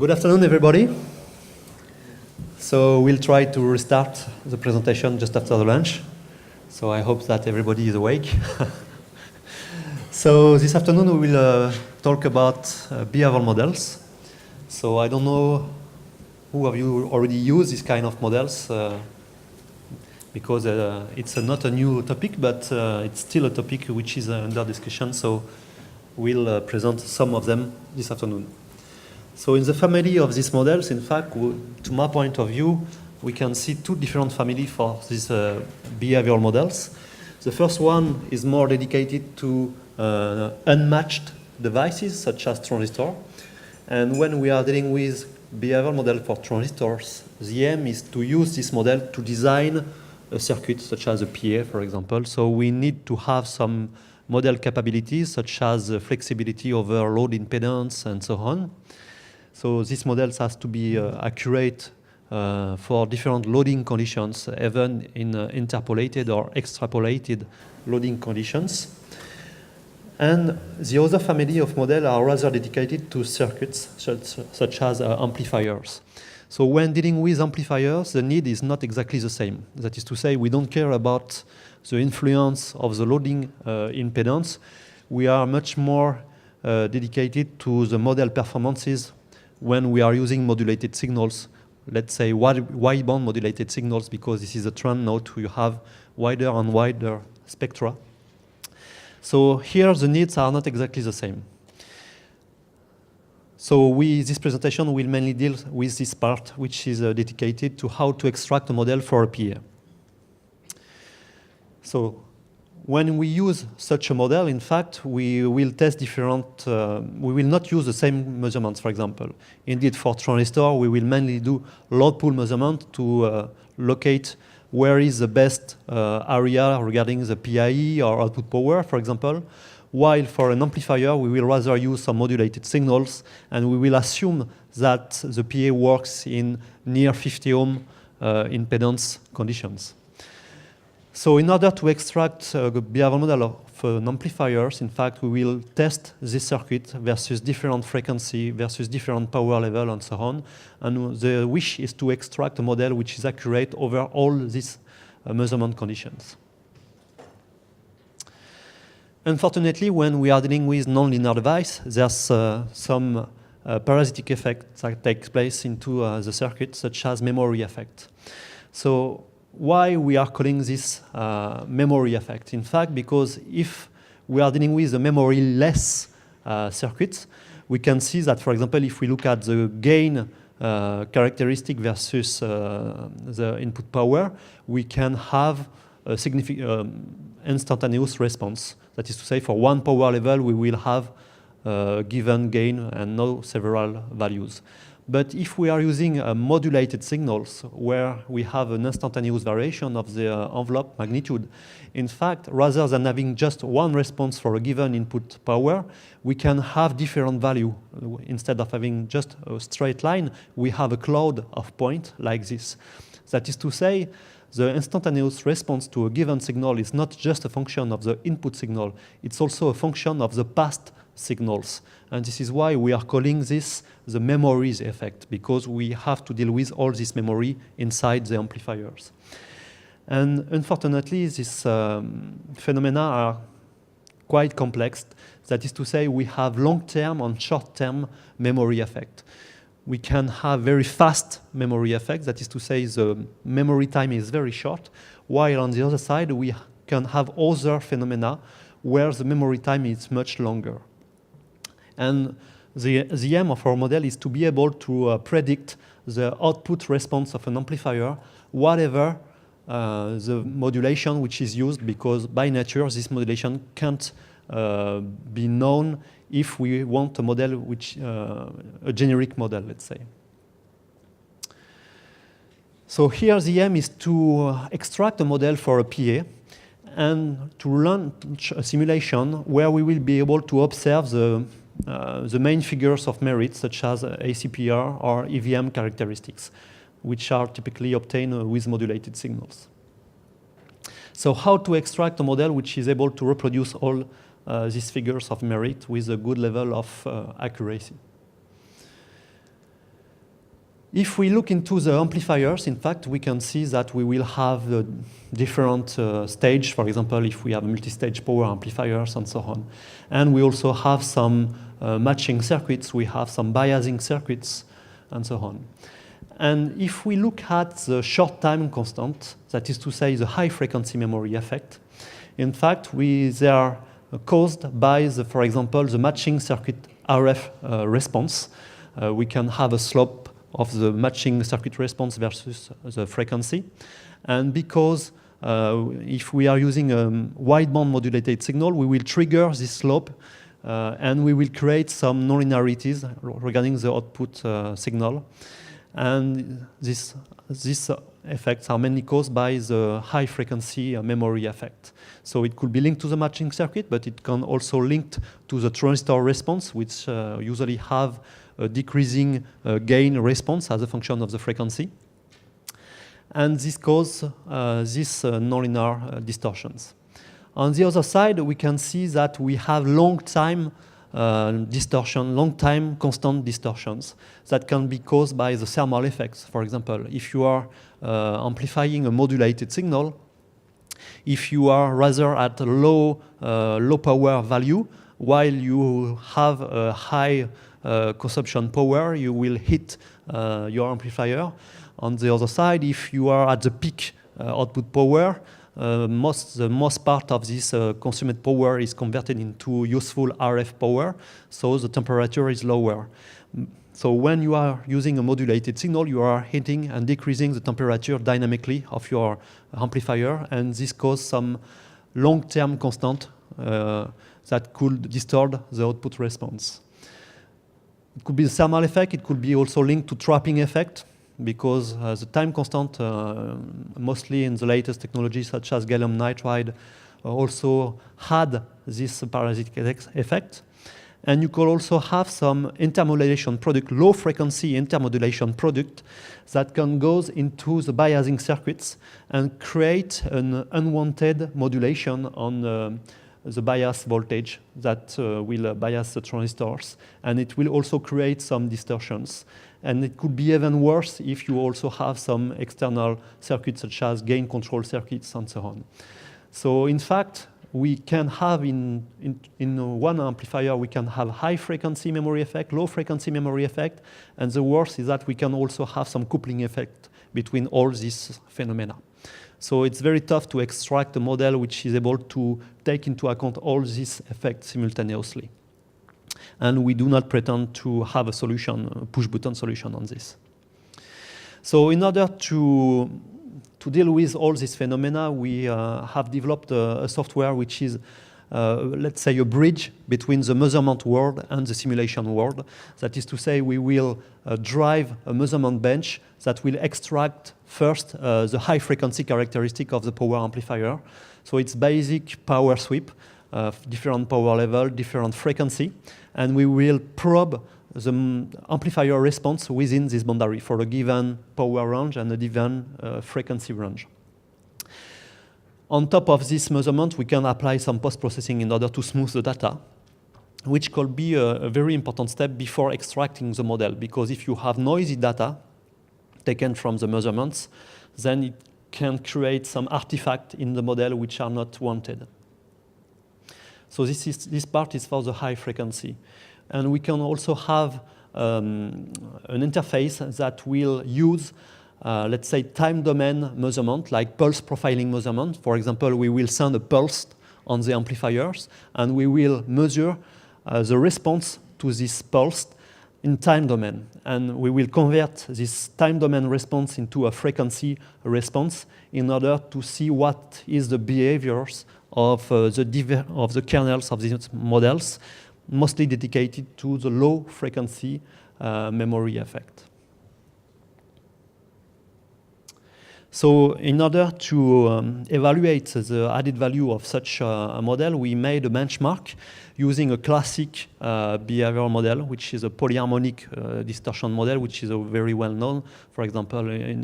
Good afternoon, everybody. So we'll try to restart the presentation just after the lunch. So I hope that everybody is awake. So this afternoon we will talk about behavioral models. So I don't know who of you already use this kind of models because it's not a new topic, but it's still a topic which is under discussion. So we'll present some of them this afternoon. So in the family of these models, in fact, to my point of view, we can see two different families for these behavioral models. The first one is more dedicated to unmatched devices, such as transistor. And when we are dealing with behavioral model for transistors, the aim is to use this model to design a circuit, such as a PA, for example. So we need to have some model capabilities, such as flexibility over load impedance and so on. So these models has to be accurate for different loading conditions, even in interpolated or extrapolated loading conditions. And the other family of models are rather dedicated to circuits, such as amplifiers. So when dealing with amplifiers, the need is not exactly the same. That is to say, we don't care about the influence of the loading impedance. We are much more dedicated to the model performances when we are using modulated signals, let's say wideband modulated signals, because this is a trend now to have wider and wider spectra. So here the needs are not exactly the same. So this presentation will mainly deal with this part, which is dedicated to how to extract a model for a PA. So when we use such a model, in fact, we will test different, we will not use the same measurements, for example. Indeed, for transistor, we will mainly do load pool measurement to locate where is the best area regarding the PIE or output power, for example. While for an amplifier, we will rather use some modulated signals, and we will assume that the PA works in near 50 ohm impedance conditions. So in order to extract a behavioral model of amplifiers, in fact, we will test this circuit versus different frequency, versus different power level, and so on. And the wish is to extract a model which is accurate over all these measurement conditions. Unfortunately, when we are dealing with nonlinear device, there's some parasitic effects that take place into the circuit, such as memory effect. So why we are calling this memory effect? In fact, because if we are dealing with a memory-less circuit, we can see that, for example, if we look at the gain characteristic versus the input power, we can have a significant instantaneous response. That is to say, for one power level, we will have a given gain and no several values. But if we are using modulated signals where we have an instantaneous variation of the envelope magnitude, in fact, rather than having just one response for a given input power, we can have different value. Instead of having just a straight line, we have a cloud of points like this. That is to say, the instantaneous response to a given signal is not just a function of the input signal, it's also a function of the past signals. And this is why we are calling this the memories effect, because we have to deal with all this memory inside the amplifiers. And unfortunately, these phenomena are quite complex. That is to say, we have long-term and short-term memory effect. We can have very fast memory effects, that is to say, the memory time is very short, while on the other side, we can have other phenomena where the memory time is much longer. And the aim of our model is to be able to predict the output response of an amplifier, whatever the modulation which is used, because by nature this modulation can't be known if we want a model which, a generic model, let's say. So here the aim is to extract a model for a PA and to launch a simulation where we will be able to observe the main figures of merit, such as ACPR or EVM characteristics, which are typically obtained with modulated signals. So how to extract a model which is able to reproduce all these figures of merit with a good level of accuracy? If we look into the amplifiers, in fact, we can see that we will have different stage. For example, if we have multi-stage power amplifiers and so on. And we also have some matching circuits. We have some biasing circuits and so on. And if we look at the short time constant, that is to say the high frequency memory effect, in fact, they are caused by, for example, the matching circuit RF response. We can have a slope of the matching circuit response versus the frequency. And because if we are using a wideband modulated signal, we will trigger this slope and we will create some nonlinearities regarding the output signal. And these effects are mainly caused by the high frequency memory effect. So it could be linked to the matching circuit, but it can also link to the transistor response, which usually have a decreasing gain response as a function of the frequency. And this causes these nonlinear distortions. On the other side, we can see that we have long time distortion, long time constant distortions that can be caused by the thermal effects. For example, if you are amplifying a modulated signal, if you are rather at a low power value, while you have a high consumption power, you will hit your amplifier. On the other side, if you are at the peak output power, the most part of this consumed power is converted into useful RF power, so the temperature is lower. So when you are using a modulated signal, you are hitting and decreasing the temperature dynamically of your amplifier, and this causes some long-term constant that could distort the output response. It could be the thermal effect, it could be also linked to trapping effect, because the time constant, mostly in the latest technologies such as gallium nitride, also had this parasitic effect. And you could also have some intermodulation product, low frequency intermodulation product that can go into the biasing circuits and create an unwanted modulation on the bias voltage that will bias the transistors. And it will also create some distortions. And it could be even worse if you also have some external circuits such as gain control circuits and so on. So in fact, we can have in one amplifier, we can have high frequency memory effect, low frequency memory effect, and the worst is that we can also have some coupling effect between all these phenomena. So it's very tough to extract a model which is able to take into account all these effects simultaneously. And we do not pretend to have a solution, a push-button solution on this. So in order to deal with all these phenomena, we have developed a software which is, let's say, a bridge between the measurement world and the simulation world. That is to say, we will drive a measurement bench that will extract first the high frequency characteristic of the power amplifier. So it's basic power sweep, different power level, different frequency, and we will probe the amplifier response within this boundary for a given power range and a given frequency range. On top of this measurement, we can apply some post-processing in order to smooth the data, which could be a very important step before extracting the model, because if you have noisy data taken from the measurements, then it can create some artifacts in the model which are not wanted. So this part is for the high frequency. And we can also have an interface that will use, let's say, time domain measurement, like pulse profiling measurement. For example, we will send a pulse on the amplifiers, and we will measure the response to this pulse in time domain. And we will convert this time domain response into a frequency response in order to see what is the behaviors of the kernels of these models, mostly dedicated to the low frequency memory effect. So in order to evaluate the added value of such a model, we made a benchmark using a classic behavior model, which is a polyharmonic distortion model, which is very well known. For example, in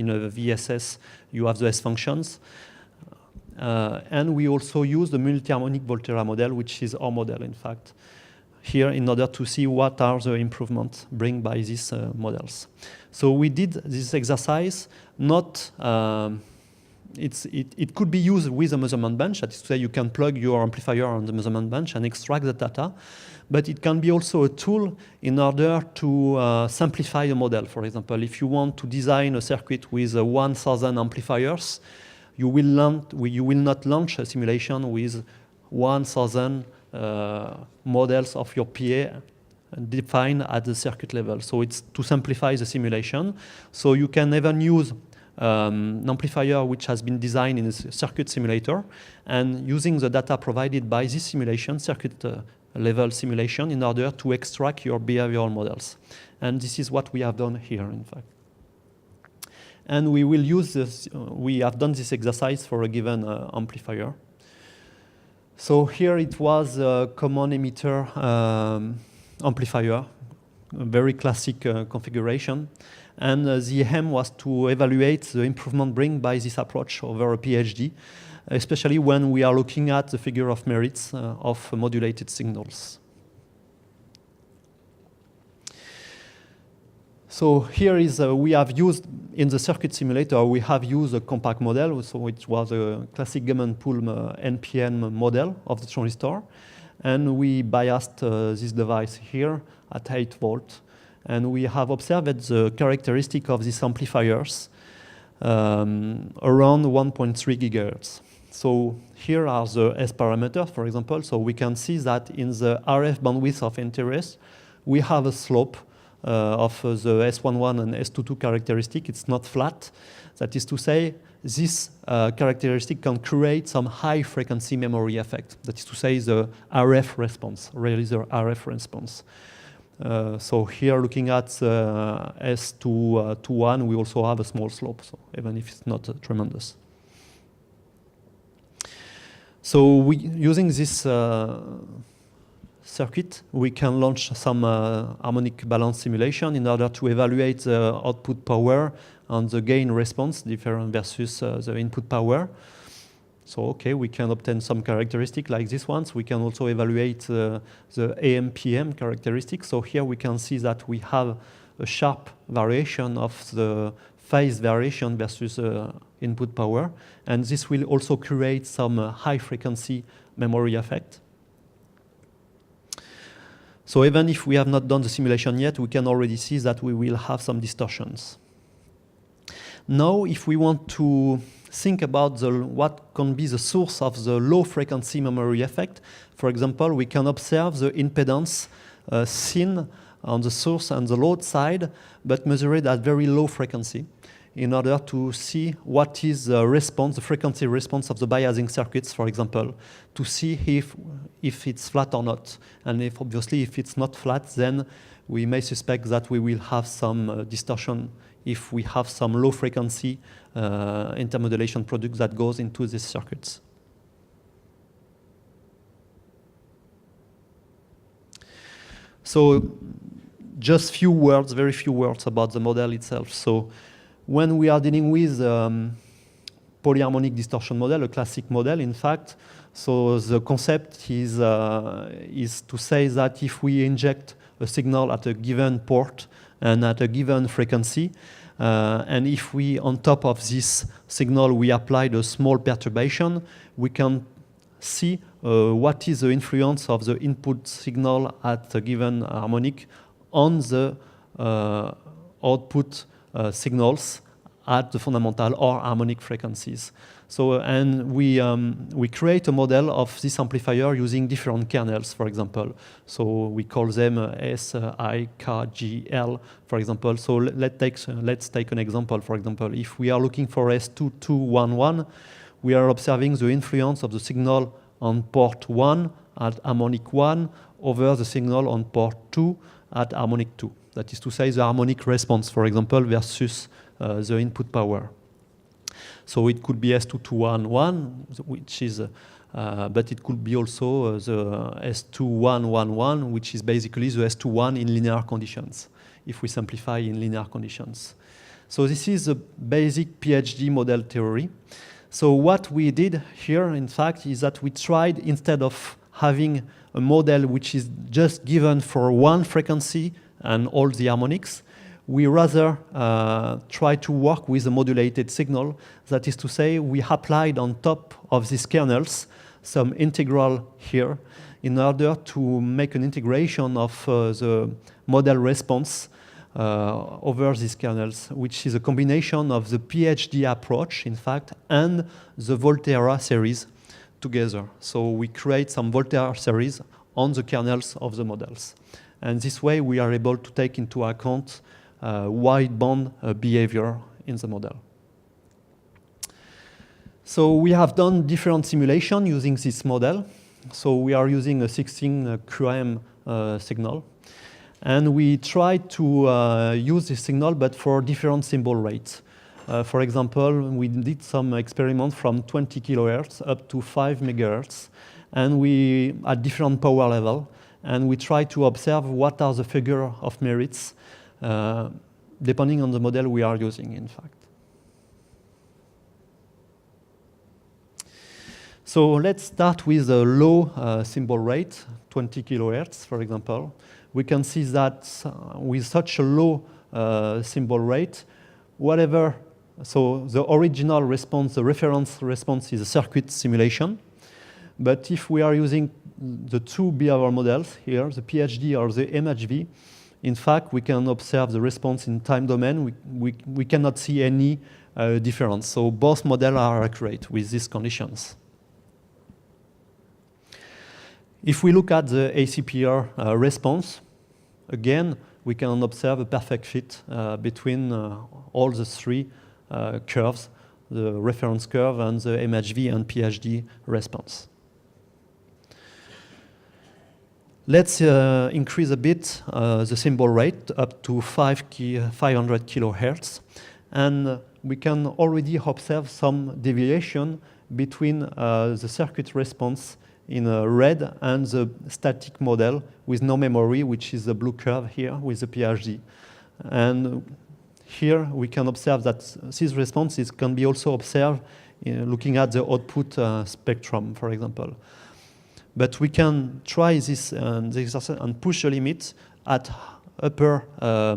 a VSS, you have the S functions. And we also use the multi-harmonic Volterra model, which is our model, in fact. here in order to see what are the improvements bring by these models. So we did this exercise, not, it could be used with a measurement bench, that is to say you can plug your amplifier on the measurement bench and extract the data, but it can be also a tool in order to simplify a model. For example, if you want to design a circuit with 1,000 amplifiers, you will not launch a simulation with 1,000 models of your PA defined at the circuit level. So it's to simplify the simulation. So you can even use an amplifier which has been designed in a circuit simulator, and using the data provided by this simulation, circuit level simulation, in order to extract your behavioral models. And this is what we have done here, in fact. And we will use this, we have done this exercise for a given amplifier. So here it was a common emitter amplifier, a very classic configuration. And the aim was to evaluate the improvement bring by this approach over a PhD, especially when we are looking at the figure of merits of modulated signals. So here is, we have used, in the circuit simulator, we have used a compact model, so it was a classic Gemenpulm NPN model of the transistor. And we biased this device here at 8 volts. And we have observed the characteristic of these amplifiers around 1.3 gigahertz. So here are the S parameters, for example. So we can see that in the RF bandwidth of interest, we have a slope of the S11 and S22 characteristic. It's not flat. That is to say, this characteristic can create some high frequency memory effect. That is to say, the RF response, really the RF response. So here, looking at S21, we also have a small slope, so even if it's not tremendous. So using this circuit, we can launch some harmonic balance simulation in order to evaluate the output power and the gain response different versus the input power. So okay, we can obtain some characteristic like this one. So we can also evaluate the AMPM characteristics. So here we can see that we have a sharp variation of the phase variation versus input power. And this will also create some high frequency memory effect. So even if we have not done the simulation yet, we can already see that we will have some distortions. Now, if we want to think about what can be the source of the low frequency memory effect, for example, we can observe the impedance seen on the source and the load side, but measured at very low frequency, in order to see what is the response, the frequency response of the biasing circuits, for example, to see if it's flat or not. And if obviously if it's not flat, then we may suspect that we will have some distortion if we have some low frequency intermodulation product that goes into these circuits. So just few words, very few words about the model itself. So when we are dealing with polyharmonic distortion model, a classic model, in fact, so the concept is to say that if we inject a signal at a given port and at a given frequency, and if we, on top of this signal, we applied a small perturbation, we can see what is the influence of the input signal at a given harmonic on the output signals at the fundamental or harmonic frequencies. So, and we create a model of this amplifier using different kernels, for example. So we call them S, I, K, G, L, for example. So let's take an example. For example, if we are looking for S2211, we are observing the influence of the signal on port 1 at harmonic 1 over the signal on port 2 at harmonic 2. That is to say, the harmonic response, for example, versus the input power. So it could be S2211, which is, but it could be also the S2111, which is basically the S21 in linear conditions, if we simplify in linear conditions. So this is the basic PhD model theory. So what we did here, in fact, is that we tried, instead of having a model which is just given for one frequency and all the harmonics. We rather try to work with a modulated signal. That is to say, we applied on top of these kernels some integral here in order to make an integration of the model response over these kernels, which is a combination of the PhD approach, in fact, and the Volterra series together. So we create some Volterra series on the kernels of the models. And this way, we are able to take into account wideband behavior in the model. So we have done different simulations using this model. So we are using a 16 QAM signal. And we try to use this signal, but for different symbol rates. For example, we did some experiments from 20 kilohertz up to 5 megahertz, and we at different power level, and we try to observe what are the figure of merits, depending on the model we are using, in fact. So let's start with a low symbol rate, 20 kilohertz, for example. We can see that with such a low symbol rate, whatever, so the original response, the reference response is a circuit simulation. But if we are using the two behavior models here, the PhD or the MHV, in fact, we can observe the response in time domain. We cannot see any difference. So both models are accurate with these conditions. If we look at the ACPR response, again, we can observe a perfect fit between all the three curves, the reference curve and the MHV and PhD response. Let's increase a bit the symbol rate up to 500 kilohertz. And we can already observe some deviation between the circuit response in red and the static model with no memory, which is the blue curve here with the PhD. And here we can observe that these responses can be also observed looking at the output spectrum, for example. But we can try this exercise and push the limit at upper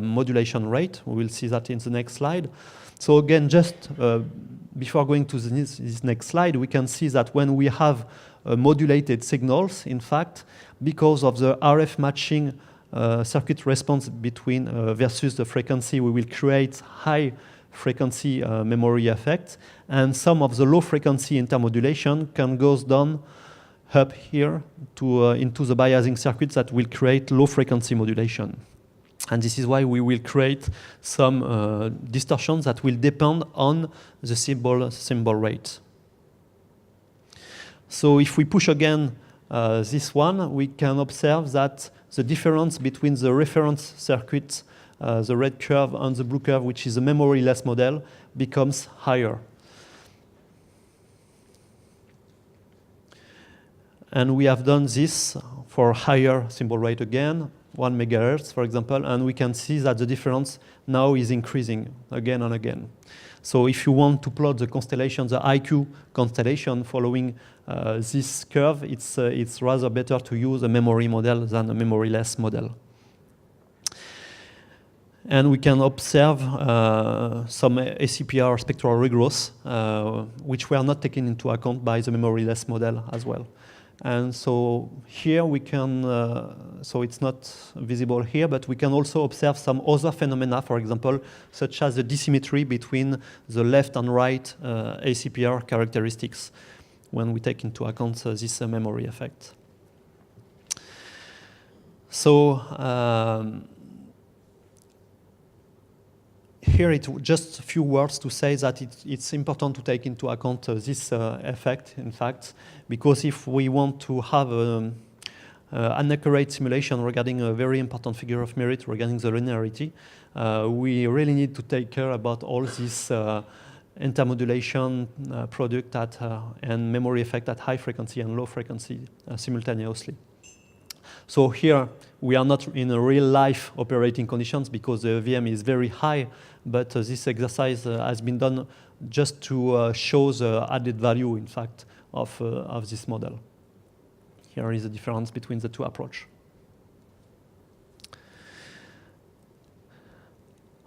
modulation rate. We will see that in the next slide. So again, just before going to this next slide, we can see that when we have modulated signals, in fact, because of the RF matching circuit response between versus the frequency, we will create high frequency memory effect, and some of the low frequency intermodulation can go down up here to into the biasing circuits that will create low frequency modulation. And this is why we will create some distortions that will depend on the symbol rate. So if we push again this one, we can observe that the difference between the reference circuit, the red curve and the blue curve, which is a memory-less model, becomes higher. And we have done this for higher symbol rate again, 1 megahertz, for example, and we can see that the difference now is increasing again and again. So if you want to plot the constellation, the IQ constellation following this curve, it's rather better to use a memory model than a memory-less model. And we can observe some ACPR spectral regrowth, which were not taken into account by the memory-less model as well. And so here we can, so it's not visible here, but we can also observe some other phenomena, for example, such as the dissymmetry between the left and right ACPR characteristics when we take into account this memory effect. So here it's just a few words to say that it's important to take into account this effect, in fact, because if we want to have an accurate simulation regarding a very important figure of merit regarding the linearity, we really need to take care about all this intermodulation product and memory effect at high frequency and low frequency simultaneously. So here we are not in a real life operating conditions because the VM is very high, but this exercise has been done just to show the added value, in fact, of this model. Here is the difference between the two approaches.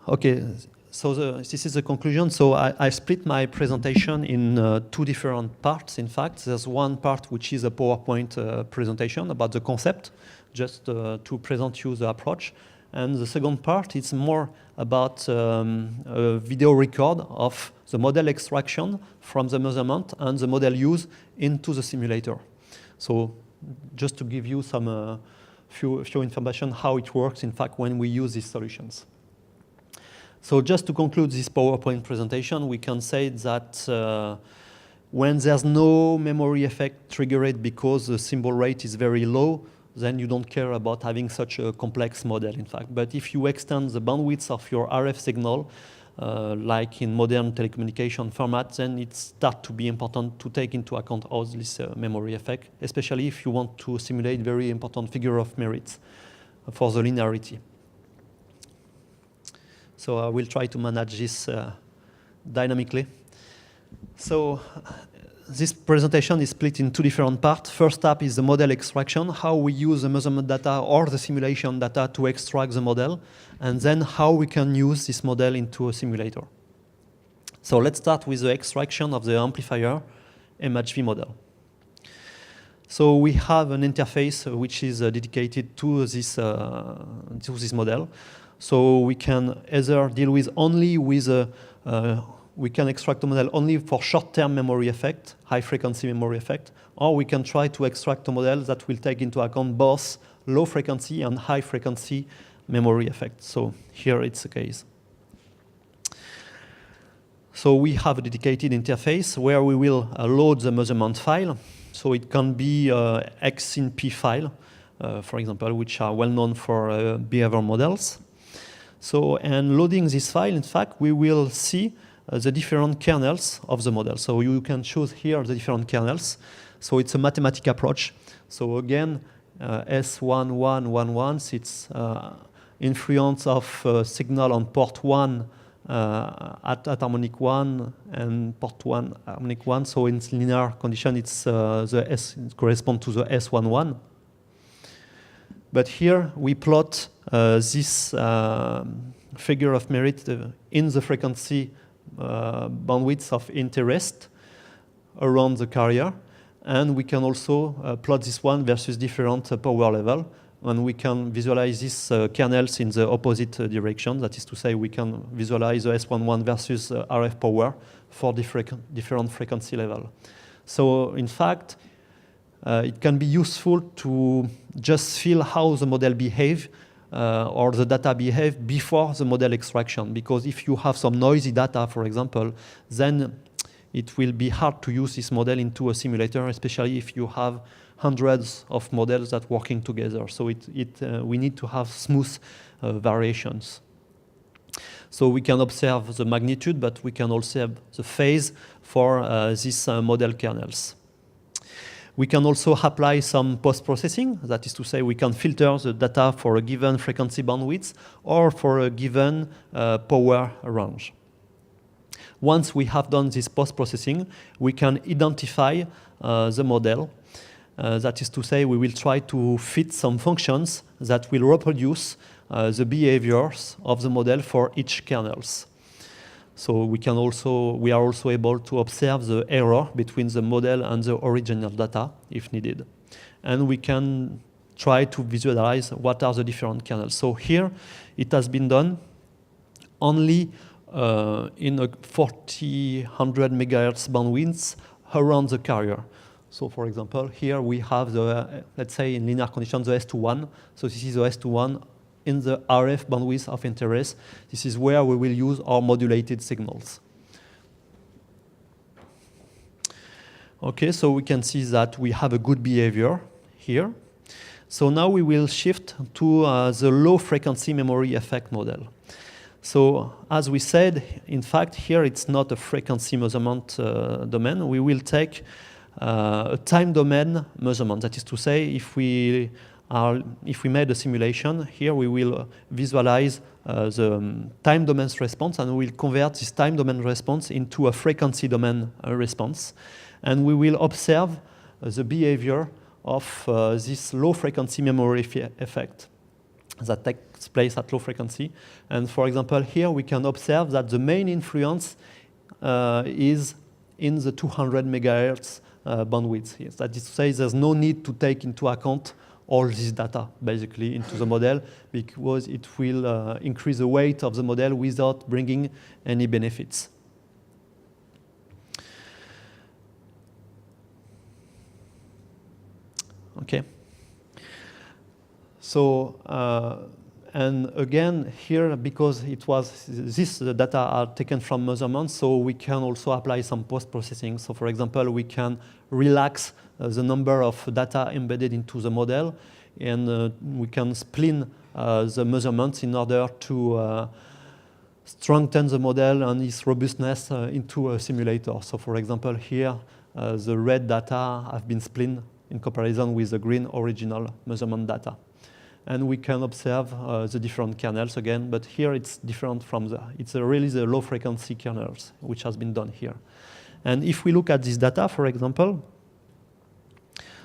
Okay, so this is the conclusion. So I split my presentation in two different parts, in fact. There's one part which is a PowerPoint presentation about the concept, just to present you the approach. And the second part is more about a video record of the model extraction from the measurement and the model use into the simulator. So just to give you some few information how it works, in fact, when we use these solutions. So just to conclude this PowerPoint presentation, we can say that when there's no memory effect triggered because the symbol rate is very low, then you don't care about having such a complex model, in fact. But if you extend the bandwidth of your RF signal, like in modern telecommunication format, then it starts to be important to take into account all this memory effect, especially if you want to simulate very important figure of merit for the linearity. So I will try to manage this dynamically. So this presentation is split in two different parts. First step is the model extraction, how we use the measurement data or the simulation data to extract the model, and then how we can use this model into a simulator. So let's start with the extraction of the amplifier MHV model. So we have an interface which is dedicated to this model. So we can either deal with only with we can extract a model only for short-term memory effect, high-frequency memory effect, or we can try to extract a model that will take into account both low-frequency and high-frequency memory effect. So here it's the case. So we have a dedicated interface where we will load the measurement file. So it can be XINP file, for example, which are well known for behavior models. So, and loading this file, in fact, we will see the different kernels of the model. So you can choose here the different kernels. So it's a mathematical approach. So again, S1111, it's influence of signal on port 1 at harmonic 1 and port 1 harmonic 1. So in linear condition, it's the S corresponds to the S11. But here we plot this figure of merit in the frequency bandwidth of interest around the carrier. And we can also plot this one versus different power level. And we can visualize these kernels in the opposite direction. That is to say, we can visualize the S11 versus RF power for different frequency level. So in fact, it can be useful to just feel how the model behave or the data behave before the model extraction. Because if you have some noisy data, for example, then it will be hard to use this model into a simulator, especially if you have hundreds of models that working together. So we need to have smooth variations. So we can observe the magnitude, but we can also have the phase for these model kernels. We can also apply some post-processing. That is to say, we can filter the data for a given frequency bandwidth or for a given power range. Once we have done this post-processing, we can identify the model. That is to say, we will try to fit some functions that will reproduce the behaviors of the model for each kernels. So we are also able to observe the error between the model and the original data if needed. And we can try to visualize what are the different kernels. So here it has been done only in a 400 megahertz bandwidth around the carrier. So for example, here we have the, let's say in linear conditions, the S21. So this is the S21 in the RF bandwidth of interest. This is where we will use our modulated signals. Okay, so we can see that we have a good behavior here. So now we will shift to the low frequency memory effect model. So as we said, in fact, here it's not a frequency measurement domain. We will take a time domain measurement. That is to say, if we made a simulation, here we will visualize the time domain's response, and we will convert this time domain response into a frequency domain response. And we will observe the behavior of this low frequency memory effect that takes place at low frequency. And for example, here we can observe that the main influence is in the 200 megahertz bandwidth here. That is to say, there's no need to take into account all this data basically into the model, because it will increase the weight of the model without bringing any benefits. Okay. So, and again, here, because it was this data are taken from measurements, so we can also apply some post-processing. So, for example, we can relax the number of data embedded into the model, and we can split the measurements in order to strengthen the model and its robustness into a simulator. So, for example, here, the red data have been split in comparison with the green original measurement data. And we can observe the different kernels again, but here it's different from it's really the low frequency kernels which has been done here. And if we look at this data, for example,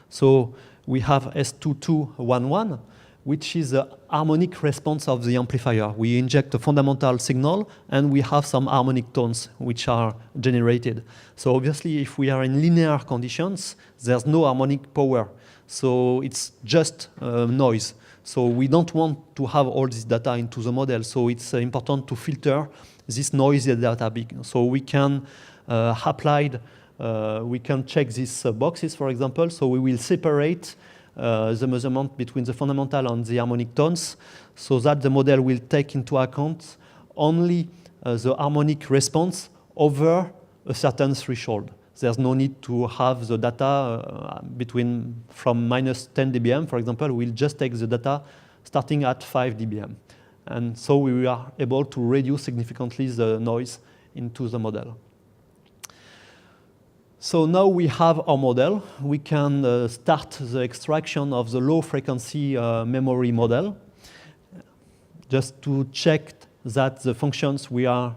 so we have S2211, which is the harmonic response of the amplifier. We inject a fundamental signal, and we have some harmonic tones which are generated. So obviously, if we are in linear conditions, there's no harmonic power. So it's just noise. So we don't want to have all this data into the model. So it's important to filter this noisy data. So we can we can check these boxes, for example. So we will separate the measurement between the fundamental and the harmonic tones, so that the model will take into account only the harmonic response over a certain threshold. There's no need to have the data from minus 10 dBm, for example. We'll just take the data starting at 5 dBm. And so we are able to reduce significantly the noise into the model. So now we have our model. We can start the extraction of the low frequency memory model, just to check that the functions we have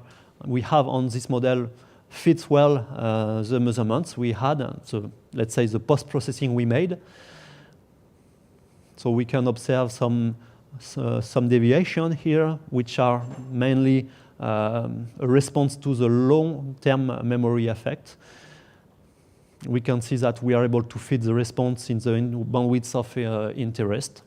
on this model fits well the measurements we had. So let's say the post-processing we made. So we can observe some deviation here, which are mainly a response to the long-term memory effect. We can see that we are able to fit the response in the bandwidth of interest.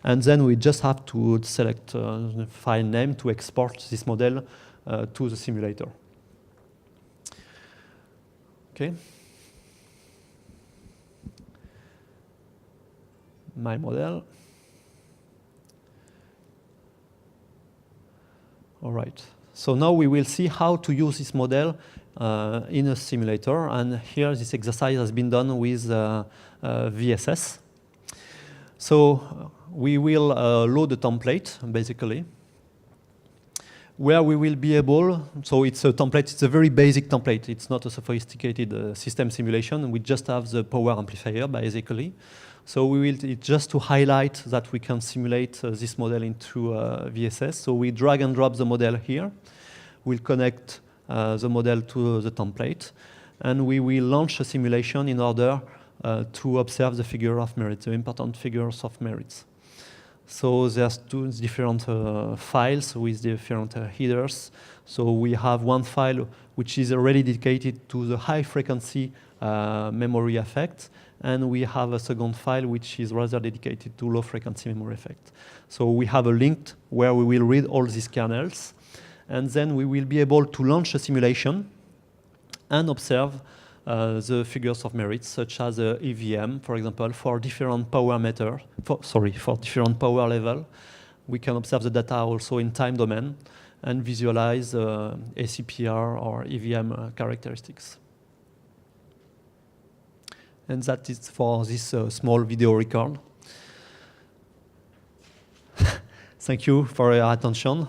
And then we just have to select the file name to export this model to the simulator. Okay. My model. All right. So now we will see how to use this model in a simulator. And here this exercise has been done with VSS. So we will load a template, basically, where we will be able, so it's a template, it's a very basic template. It's not a sophisticated system simulation. We just have the power amplifier, basically. So we will, it's just to highlight that we can simulate this model into VSS. So we drag and drop the model here. We'll connect the model to the template. And we will launch a simulation in order to observe the figure of merit, the important figures of merits. So there's two different files with different headers. So we have one file which is already dedicated to the high frequency memory effect. And we have a second file which is rather dedicated to low frequency memory effect. So we have a link where we will read all these kernels. And then we will be able to launch a simulation and observe the figures of merit, such as EVM, for example, for different power for different power level. We can observe the data also in time domain and visualize ACPR or EVM characteristics. And that is for this small video record. Thank you for your attention.